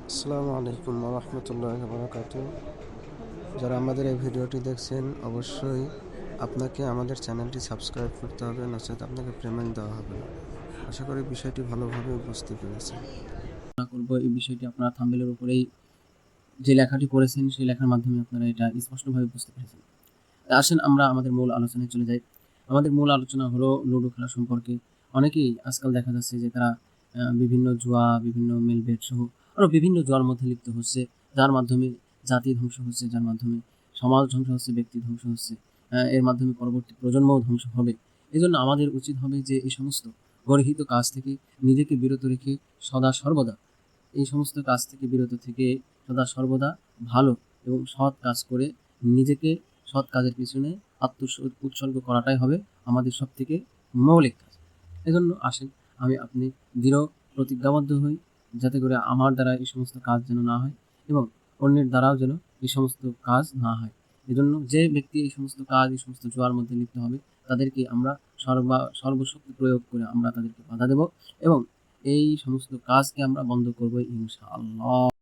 আসসালামু আলাইকুম রহমতুল্লাহ বারাকাতু। যারা আমাদের এই ভিডিওটি দেখছেন, অবশ্যই আপনাকে আমাদের চ্যানেলটি সাবস্ক্রাইব করতে হবে, নচেত আপনাকে পেমেন্ট দেওয়া হবে না। আশা করি বিষয়টি ভালোভাবে বুঝতে পেরেছেন। করব এই বিষয়টি আপনারা থাম্বনেলের উপরেই যে লেখাটি পড়েছেন সেই লেখার মাধ্যমে আপনারা এটা স্পষ্টভাবে বুঝতে পেরেছেন। আসেন আমরা আমাদের মূল আলোচনায় চলে যাই। আমাদের মূল আলোচনা হলো লুডো খেলা সম্পর্কে। অনেকেই আজকাল দেখা যাচ্ছে যে তারা বিভিন্ন জুয়া, বিভিন্ন মেলবেট সহ আরও বিভিন্ন জুয়ার মধ্যে লিপ্ত হচ্ছে, যার মাধ্যমে জাতি ধ্বংস হচ্ছে, যার মাধ্যমে সমাজ ধ্বংস হচ্ছে, ব্যক্তি ধ্বংস হচ্ছে। এর মাধ্যমে পরবর্তী প্রজন্মও ধ্বংস হবে। এজন্য আমাদের উচিত হবে যে এই সমস্ত গর্হিত কাজ থেকে নিজেকে বিরত রেখে সদা সর্বদা এই সমস্ত কাজ থেকে বিরত থেকে সদা সর্বদা ভালো এবং সৎ কাজ করে নিজেকে সৎ কাজের পিছনে উৎসর্গ করাটাই হবে আমাদের সব থেকে মৌলিক কাজ। এজন্য আসেন আমি আপনি দৃঢ় প্রতিজ্ঞাবদ্ধ হই, যাতে করে আমার দ্বারা এই সমস্ত কাজ যেন না হয় এবং অন্যের দ্বারাও যেন এই সমস্ত কাজ না হয়। এজন্য যে ব্যক্তি এই সমস্ত কাজ, এই সমস্ত জোয়ার মধ্যে লিপ্ত হবে, তাদেরকে আমরা সর্বশক্তি প্রয়োগ করে আমরা তাদেরকে বাধা দেব এবং এই সমস্ত কাজকে আমরা বন্ধ করবো ইনশাআল্লাহ।